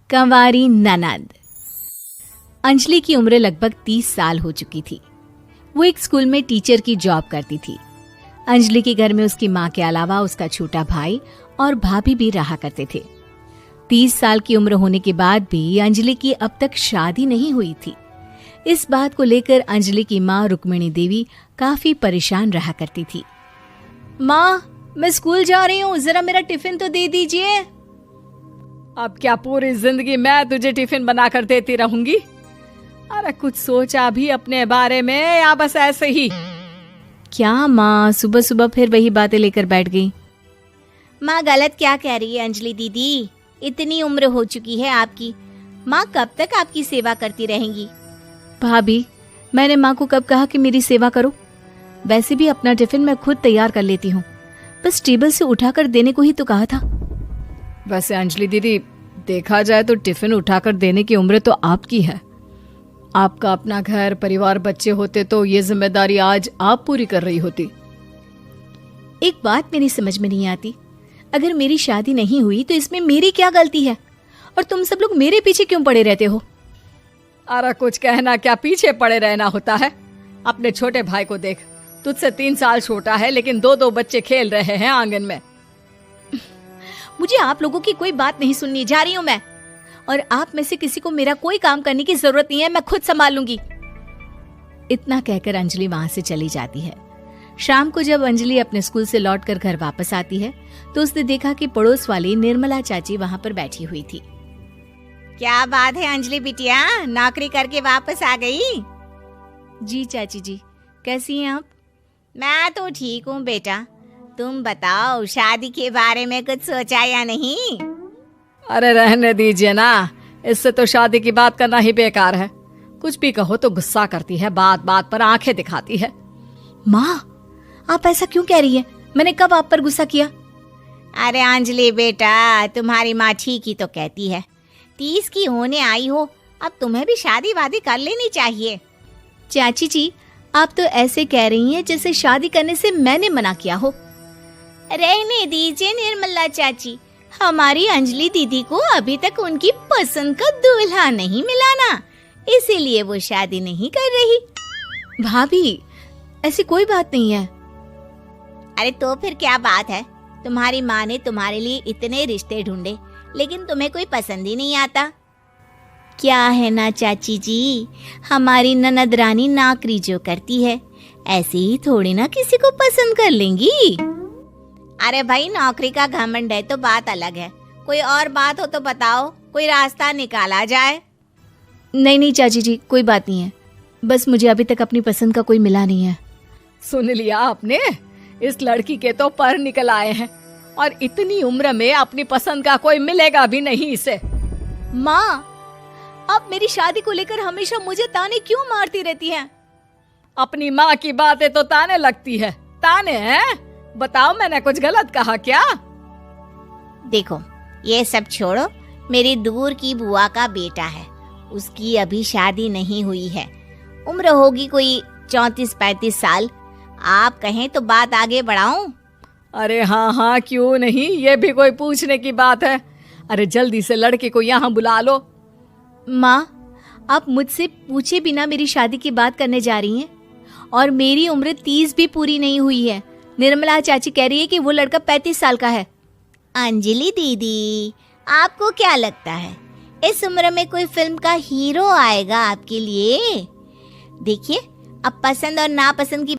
कंवारी ननद। अंजलि की उम्र लगभग 30 साल हो चुकी थी। वो एक स्कूल में टीचर की जॉब करती थी। अंजलि के घर में उसकी माँ के अलावा उसका छोटा भाई और भाभी भी रहा करते थे। 30 साल की उम्र होने के बाद भी अंजलि की अब तक शादी नहीं हुई थी। इस बात को लेकर अंजलि की माँ रुक्मिणी देवी काफी परेशान रहा करती थी। माँ, मैं स्कूल जा रही हूँ, जरा मेरा टिफिन तो दे दीजिए। अब क्या पूरी जिंदगी मैं तुझे टिफिन बनाकर देती रहूंगी? अरे कुछ सोचा भी अपने बारे में या बस ऐसे ही? क्या माँ, सुबह सुबह फिर वही बातें लेकर बैठ गई। माँ गलत क्या कह रही है अंजलि दीदी? इतनी उम्र हो चुकी है आपकी, माँ कब तक आपकी सेवा करती रहेंगी? भाभी, मैंने माँ को कब कहा कि मेरी सेवा करो? वैसे भी अपना टिफिन मैं खुद तैयार कर लेती हूँ, बस टेबल से उठाकर देने को ही तो कहा था। वैसे अंजलि दीदी, देखा जाए तो टिफिन उठाकर देने की उम्र तो आपकी है। आपका अपना घर परिवार बच्चे होते तो ये जिम्मेदारी आज आप पूरी कर रही होती। एक बात मेरी समझ में नहीं आती, अगर मेरी शादी नहीं हुई तो इसमें मेरी क्या गलती है? और तुम सब लोग मेरे पीछे क्यों पड़े रहते हो? अरे कुछ कहना क्या, पीछे पड़े रहना होता है? अपने छोटे भाई को देख, तुझसे 3 साल छोटा है लेकिन 2 बच्चे खेल रहे हैं आंगन में। मुझे आप लोगों की कोई बात नहीं सुननी, जा रही हूँ मैं। और आप में से किसी को मेरा कोई काम करने की जरूरत नहीं है, मैं खुद संभाल लूंगी। इतना कहकर अंजलि वहां से चली जाती है। शाम को जब अंजलि अपने स्कूल से लौटकर घर वापस आती है तो उसने देखा कि पड़ोस वाली निर्मला चाची वहां पर बैठी हुई थी। क्या बात है अंजलि बिटिया, नौकरी करके वापस आ गई? जी चाची जी, कैसी हैं आप? मैं तो ठीक हूँ बेटा, तुम बताओ शादी के बारे में कुछ सोचा या नहीं? अरे रहने दीजिए ना, इससे तो शादी की बात करना ही बेकार है। कुछ भी कहो तो गुस्सा करती है, बात बात पर आंखें दिखाती है। माँ, आप ऐसा क्यों कह रही हैं? मैंने कब आप पर गुस्सा किया? अरे अंजलि बेटा, तुम्हारी माँ ठीक ही तो कहती है। 30 की होने आई हो, अब तुम्हें भी शादी वादी कर लेनी चाहिए। चाची जी, आप तो ऐसे कह रही हैं जैसे शादी करने से मैंने मना किया हो। रहने दीजिए निर्मला चाची, हमारी अंजलि दीदी को अभी तक उनकी पसंद का दूल्हा नहीं मिला ना, इसीलिए वो शादी नहीं कर रही। भाभी, ऐसी कोई बात नहीं है। अरे तो फिर क्या बात है? तुम्हारी माँ ने तुम्हारे लिए इतने रिश्ते ढूंढे लेकिन तुम्हें कोई पसंद ही नहीं आता। क्या है ना चाची जी, हमारी ननद रानी नौकरी जो करती है ऐसे ही थोड़ी ना किसी को पसंद कर लेंगी। अरे भाई, नौकरी का घमंड है तो बात अलग है, कोई और बात हो तो बताओ, कोई रास्ता निकाला जाए। नहीं चाची जी, कोई बात नहीं है, बस मुझे अभी तक अपनी पसंद का कोई मिला नहीं है। सुन लिया आपने, इस लड़की के तो पर निकल आए हैं और इतनी उम्र में अपनी पसंद का कोई मिलेगा भी नहीं इसे। माँ, आप मेरी शादी को लेकर हमेशा मुझे ताने क्यों मारती रहती हैं? अपनी माँ की बातें तो ताने लगती है। ताने हैं? बताओ, मैंने कुछ गलत कहा क्या? देखो, ये सब छोड़ो, मेरी दूर की बुआ का बेटा है, उसकी अभी शादी नहीं हुई है, उम्र होगी कोई 34-35 साल। आप कहें तो बात आगे बढ़ाऊं? अरे हाँ, क्यों नहीं, ये भी कोई पूछने की बात है। अरे जल्दी से लड़के को यहाँ बुला लो। माँ, आप मुझसे पूछे बिना मेरी शादी की बात करने जा रही हैं, और मेरी उम्र 30 भी पूरी नहीं हुई है। निर्मला चाची कह रही है कि वो लड़का 35 साल का है। अंजलि दीदी, आपको क्या लगता है इस उम्र में कोई फिल्म का हीरो आएगा आपके लिए? देखिए, अब पसंद और नापसंद की